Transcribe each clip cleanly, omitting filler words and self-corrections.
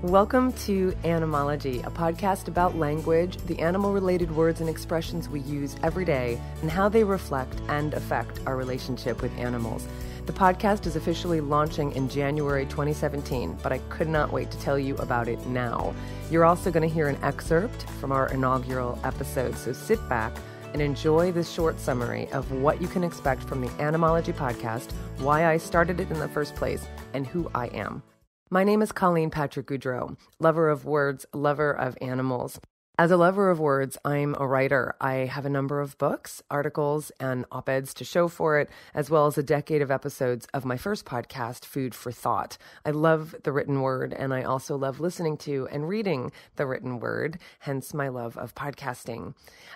Welcome to Animalogy, a podcast about language, the animal-related words and expressions we use every day, and how they reflect and affect our relationship with animals. The podcast is officially launching in January 2017, but I could not wait to tell you about it now. You're also going to hear an excerpt from our inaugural episode, so sit back and enjoy this short summary of what you can expect from the Animalogy podcast, why I started it in the first place, and who I am. My name is Patrick-Goudreau, lover of words, lover of animals. As a lover of words, I'm a writer. I have a number of books, articles, and op-eds to show for it, as well as a decade of episodes of my first podcast, Food for Thought. I love the written word, and I also love listening to and reading the written word, hence my love of podcasting.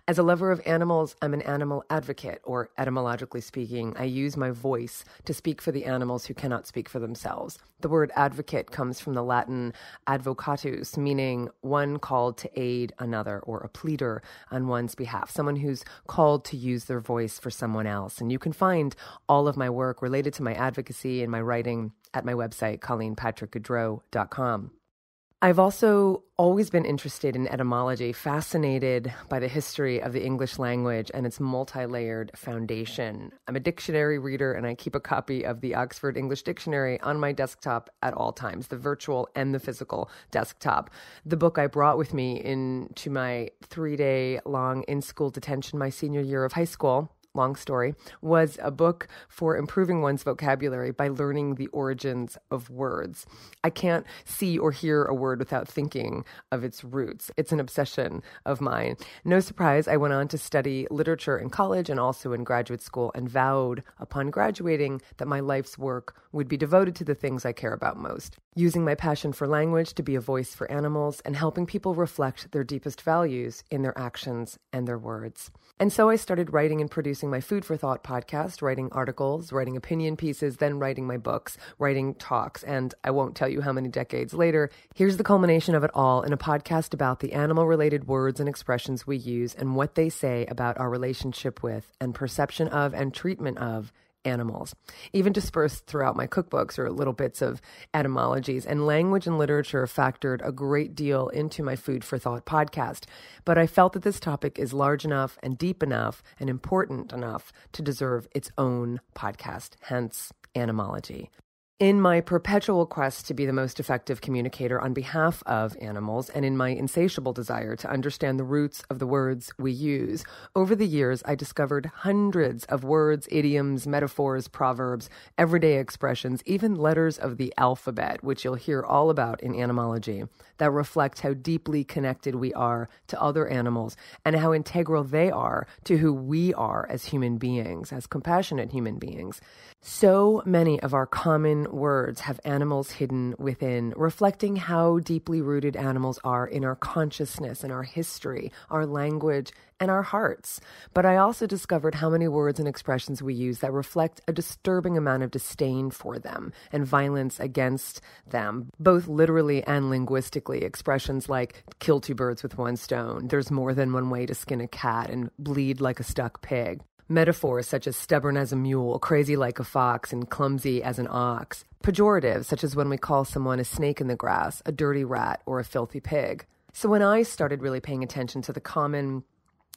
As a lover of animals, I'm an animal advocate, or etymologically speaking, I use my voice to speak for the animals who cannot speak for themselves. The word advocate comes from the Latin advocatus, meaning one called to aid another, or a pleader on one's behalf, someone who's called to use their voice for someone else. And you can find all of my work related to my advocacy and my writing at my website, ColleenPatrick-Goudreau.com. I've also always been interested in etymology, fascinated by the history of the English language and its multi-layered foundation. I'm a dictionary reader, and I keep a copy of the Oxford English Dictionary on my desktop at all times, the virtual and the physical desktop. The book I brought with me into my 3-day-long in-school detention my senior year of high school, long story, was a book for improving one's vocabulary by learning the origins of words. I can't see or hear a word without thinking of its roots. It's an obsession of mine. No surprise, I went on to study literature in college and also in graduate school, and vowed upon graduating that my life's work would be devoted to the things I care about most, using my passion for language to be a voice for animals and helping people reflect their deepest values in their actions and their words. And so I started writing and producing my Food for Thought podcast, writing articles, writing opinion pieces, then writing my books, writing talks, and I won't tell you how many decades later, here's the culmination of it all in a podcast about the animal-related words and expressions we use and what they say about our relationship with and perception of and treatment of animals. Even dispersed throughout my cookbooks are little bits of etymologies, and language and literature factored a great deal into my Food for Thought podcast. But I felt that this topic is large enough and deep enough and important enough to deserve its own podcast, hence Animalogy. In my perpetual quest to be the most effective communicator on behalf of animals, and in my insatiable desire to understand the roots of the words we use, over the years I discovered hundreds of words, idioms, metaphors, proverbs, everyday expressions, even letters of the alphabet, which you'll hear all about in Animalogy, that reflect how deeply connected we are to other animals and how integral they are to who we are as human beings, as compassionate human beings. So many of our common words have animals hidden within, reflecting how deeply rooted animals are in our consciousness and our history, our language, and our hearts. But I also discovered how many words and expressions we use that reflect a disturbing amount of disdain for them and violence against them, both literally and linguistically. Expressions like kill two birds with one stone, there's more than one way to skin a cat, and bleed like a stuck pig. Metaphors such as stubborn as a mule, crazy like a fox, and clumsy as an ox. Pejoratives such as when we call someone a snake in the grass, a dirty rat, or a filthy pig. So when I started really paying attention to the common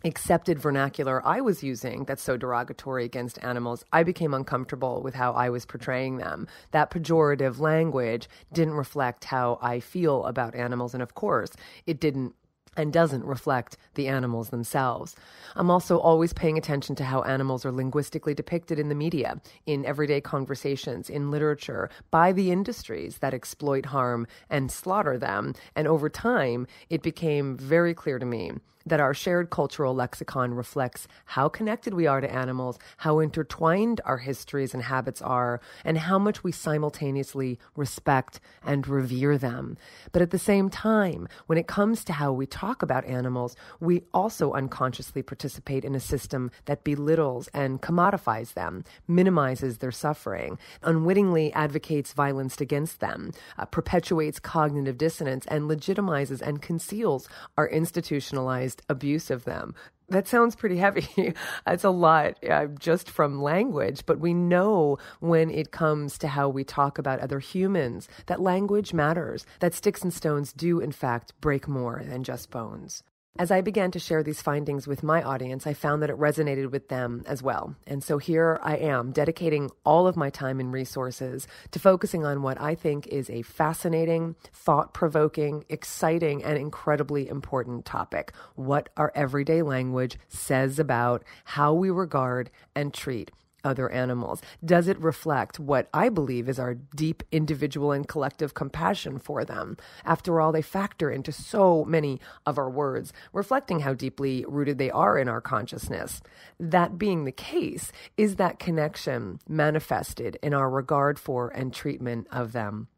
accepted vernacular I was using that's so derogatory against animals, I became uncomfortable with how I was portraying them. That pejorative language didn't reflect how I feel about animals, and of course, it didn't and doesn't reflect the animals themselves. I'm also always paying attention to how animals are linguistically depicted in the media, in everyday conversations, in literature, by the industries that exploit, harm, and slaughter them. And over time, it became very clear to me that our shared cultural lexicon reflects how connected we are to animals, how intertwined our histories and habits are, and how much we simultaneously respect and revere them. But at the same time, when it comes to how we talk about animals, we also unconsciously participate in a system that belittles and commodifies them, minimizes their suffering, unwittingly advocates violence against them, perpetuates cognitive dissonance, and legitimizes and conceals our institutionalized abuse of them. That sounds pretty heavy. It's a lot just from language, but we know when it comes to how we talk about other humans that language matters, that sticks and stones do, in fact, break more than just bones. As I began to share these findings with my audience, I found that it resonated with them as well. And so here I am, dedicating all of my time and resources to focusing on what I think is a fascinating, thought-provoking, exciting, and incredibly important topic: what our everyday language says about how we regard and treat other animals. Does it reflect what I believe is our deep individual and collective compassion for them? After all, they factor into so many of our words, reflecting how deeply rooted they are in our consciousness. That being the case, is that connection manifested in our regard for and treatment of them?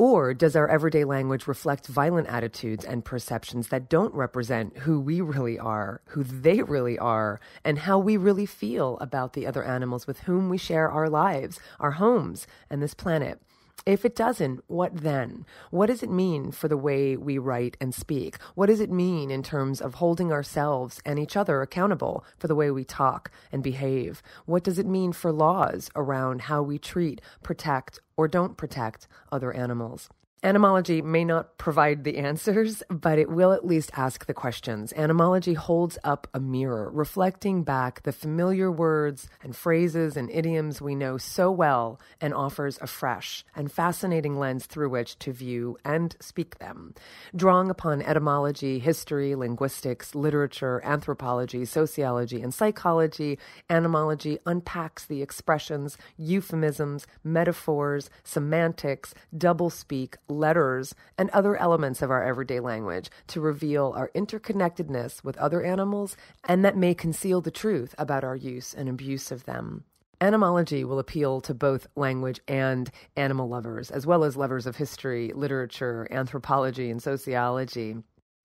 Or does our everyday language reflect violent attitudes and perceptions that don't represent who we really are, who they really are, and how we really feel about the other animals with whom we share our lives, our homes, and this planet? If it doesn't, what then? What does it mean for the way we write and speak? What does it mean in terms of holding ourselves and each other accountable for the way we talk and behave? What does it mean for laws around how we treat, protect, or don't protect other animals? Animalogy may not provide the answers, but it will at least ask the questions. Animalogy holds up a mirror, reflecting back the familiar words and phrases and idioms we know so well, and offers a fresh and fascinating lens through which to view and speak them. Drawing upon etymology, history, linguistics, literature, anthropology, sociology, and psychology, Animalogy unpacks the expressions, euphemisms, metaphors, semantics, doublespeak, letters, and other elements of our everyday language to reveal our interconnectedness with other animals, and that may conceal the truth about our use and abuse of them. Animalogy will appeal to both language and animal lovers, as well as lovers of history, literature, anthropology, and sociology.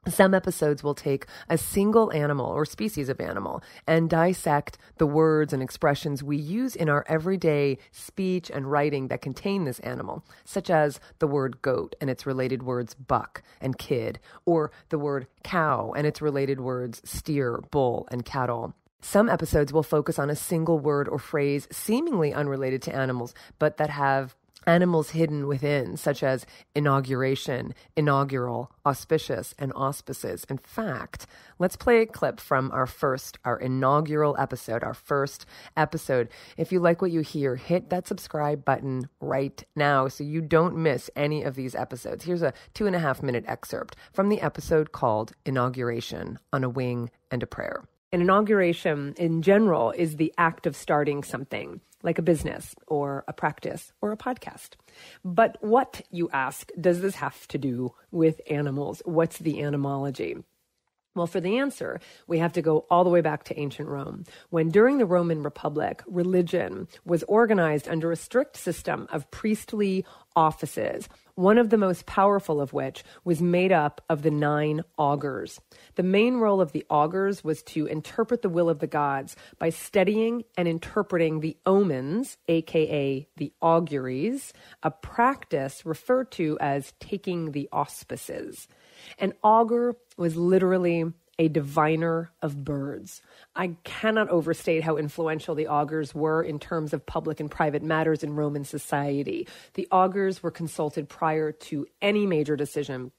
Some episodes will take a single animal or species of animal and dissect the words and expressions we use in our everyday speech and writing that contain this animal, such as the word goat and its related words buck and kid, or the word cow and its related words steer, bull, and cattle. Some episodes will focus on a single word or phrase seemingly unrelated to animals, but that have animals hidden within, such as inauguration, inaugural, auspicious, and auspices. In fact, let's play a clip from our inaugural episode, our first episode. If you like what you hear, hit that subscribe button right now so you don't miss any of these episodes. Here's a 2.5-minute excerpt from the episode called Inauguration, on a Wing and a Prayer. An inauguration, in general, is the act of starting something, like a business or a practice or a podcast. But what, you ask, does this have to do with animals? What's the animalogy? Well, for the answer, we have to go all the way back to ancient Rome, when during the Roman Republic, religion was organized under a strict system of priestly offices, one of the most powerful of which was made up of the 9 augurs. The main role of the augurs was to interpret the will of the gods by studying and interpreting the omens, aka the auguries, a practice referred to as taking the auspices. An augur was literally a diviner of birds. I cannot overstate how influential the augurs were in terms of public and private matters in Roman society. The augurs were consulted prior to any major decision,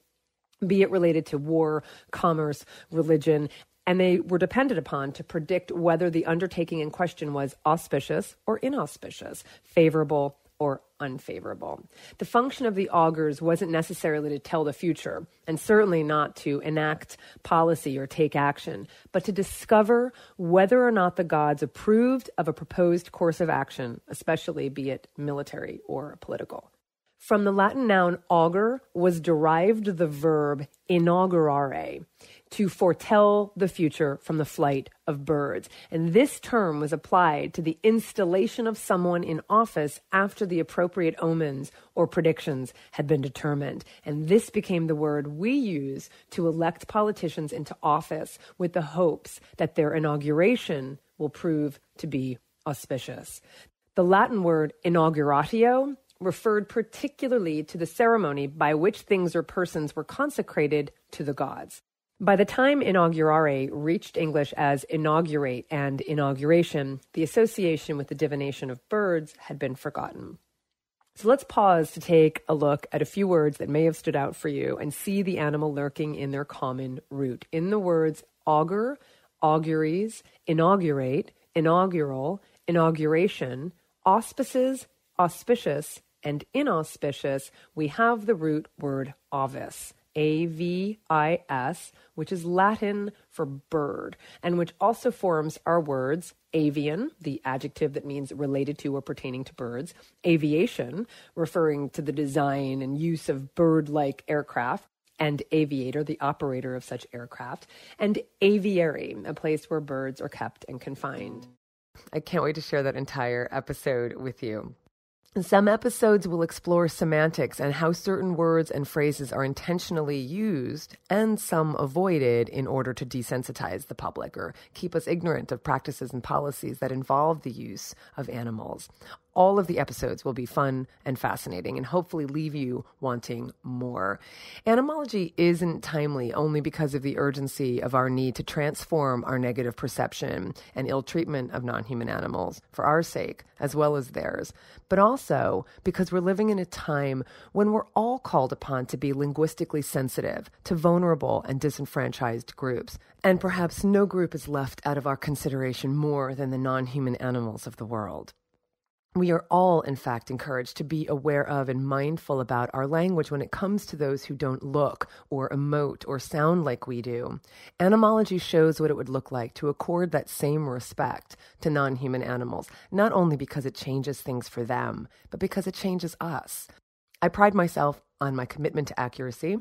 be it related to war, commerce, religion, and they were depended upon to predict whether the undertaking in question was auspicious or inauspicious, favorable or unfavorable. The function of the augurs wasn't necessarily to tell the future, and certainly not to enact policy or take action, but to discover whether or not the gods approved of a proposed course of action, especially be it military or political. From the Latin noun augur was derived the verb inaugurare, to foretell the future from the flight of birds. And this term was applied to the installation of someone in office after the appropriate omens or predictions had been determined. And this became the word we use to elect politicians into office with the hopes that their inauguration will prove to be auspicious. The Latin word inauguratio referred particularly to the ceremony by which things or persons were consecrated to the gods. By the time inaugurare reached English as inaugurate and inauguration, the association with the divination of birds had been forgotten. So let's pause to take a look at a few words that may have stood out for you and see the animal lurking in their common root. In the words augur, auguries, inaugurate, inaugural, inauguration, auspices, auspicious, and inauspicious, we have the root word avis, A-V-I-S, which is Latin for bird, and which also forms our words avian, the adjective that means related to or pertaining to birds, aviation, referring to the design and use of bird-like aircraft, and aviator, the operator of such aircraft, and aviary, a place where birds are kept and confined. I can't wait to share that entire episode with you. Some episodes will explore semantics and how certain words and phrases are intentionally used and some avoided in order to desensitize the public or keep us ignorant of practices and policies that involve the use of animals. All of the episodes will be fun and fascinating and hopefully leave you wanting more. Animalogy isn't timely only because of the urgency of our need to transform our negative perception and ill treatment of non-human animals for our sake as well as theirs, but also because we're living in a time when we're all called upon to be linguistically sensitive to vulnerable and disenfranchised groups. And perhaps no group is left out of our consideration more than the non-human animals of the world. We are all, in fact, encouraged to be aware of and mindful about our language when it comes to those who don't look or emote or sound like we do. Animalogy shows what it would look like to accord that same respect to non-human animals, not only because it changes things for them, but because it changes us. I pride myself on my commitment to accuracy,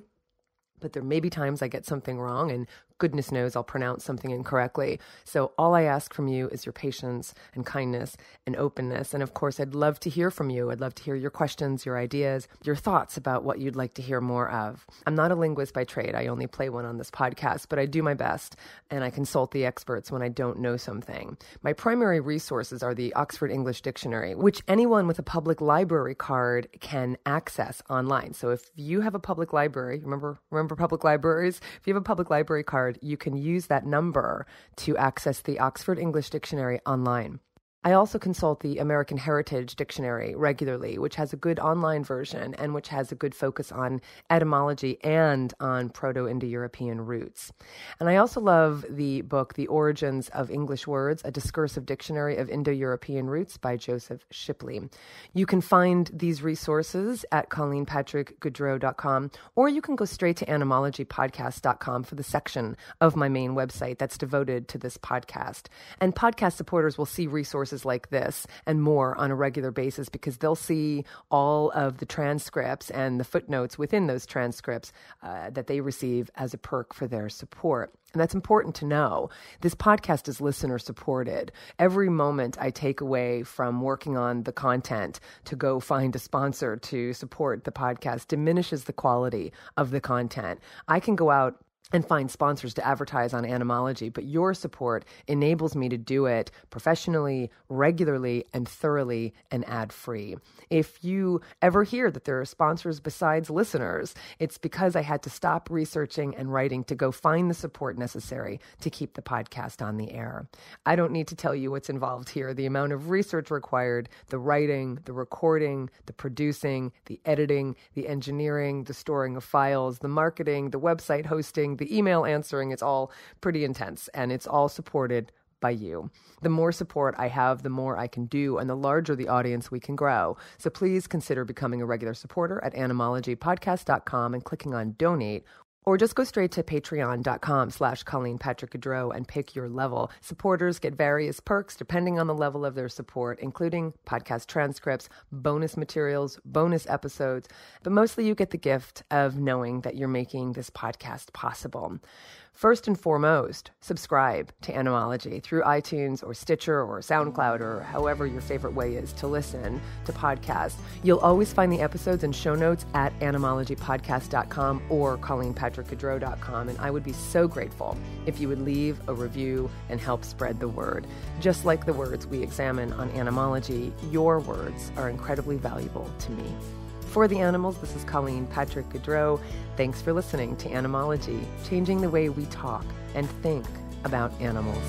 but there may be times I get something wrong, and goodness knows I'll pronounce something incorrectly. So all I ask from you is your patience and kindness and openness. And of course, I'd love to hear from you. I'd love to hear your questions, your ideas, your thoughts about what you'd like to hear more of. I'm not a linguist by trade. I only play one on this podcast, but I do my best, and I consult the experts when I don't know something. My primary resources are the Oxford English Dictionary, which anyone with a public library card can access online. So if you have a public library, remember public libraries? If you have a public library card, you can use that number to access the Oxford English Dictionary online. I also consult the American Heritage Dictionary regularly, which has a good online version and which has a good focus on etymology and on Proto-Indo-European roots. And I also love the book, The Origins of English Words, a Discursive Dictionary of Indo-European Roots by Joseph Shipley. You can find these resources at ColleenPatrick-Goudreau.com, or you can go straight to animalogypodcast.com for the section of my main website that's devoted to this podcast. And podcast supporters will see resources like this and more on a regular basis because they'll see all of the transcripts and the footnotes within those transcripts that they receive as a perk for their support. And that's important to know. This podcast is listener supported. Every moment I take away from working on the content to go find a sponsor to support the podcast diminishes the quality of the content. I can go out and find sponsors to advertise on Animalogy, but your support enables me to do it professionally, regularly, and thoroughly, and ad-free. If you ever hear that there are sponsors besides listeners, it's because I had to stop researching and writing to go find the support necessary to keep the podcast on the air. I don't need to tell you what's involved here, the amount of research required, the writing, the recording, the producing, the editing, the engineering, the storing of files, the marketing, the website hosting, the email answering. It's all pretty intense, and it's all supported by you. The more support I have, the more I can do, and the larger the audience we can grow. So please consider becoming a regular supporter at animalogypodcast.com and clicking on donate, or just go straight to patreon.com/ColleenPatrick-Goudreau and pick your level. Supporters get various perks depending on the level of their support, including podcast transcripts, bonus materials, bonus episodes, but mostly you get the gift of knowing that you're making this podcast possible. First and foremost, subscribe to Animalogy through iTunes or Stitcher or SoundCloud or however your favorite way is to listen to podcasts. You'll always find the episodes and show notes at animalogypodcast.com or ColleenPatrick-Goudreau.com, and I would be so grateful if you would leave a review and help spread the word. Just like the words we examine on Animalogy, your words are incredibly valuable to me. For the animals, this is Colleen Patrick-Goudreau. Thanks for listening to Animalogy, changing the way we talk and think about animals.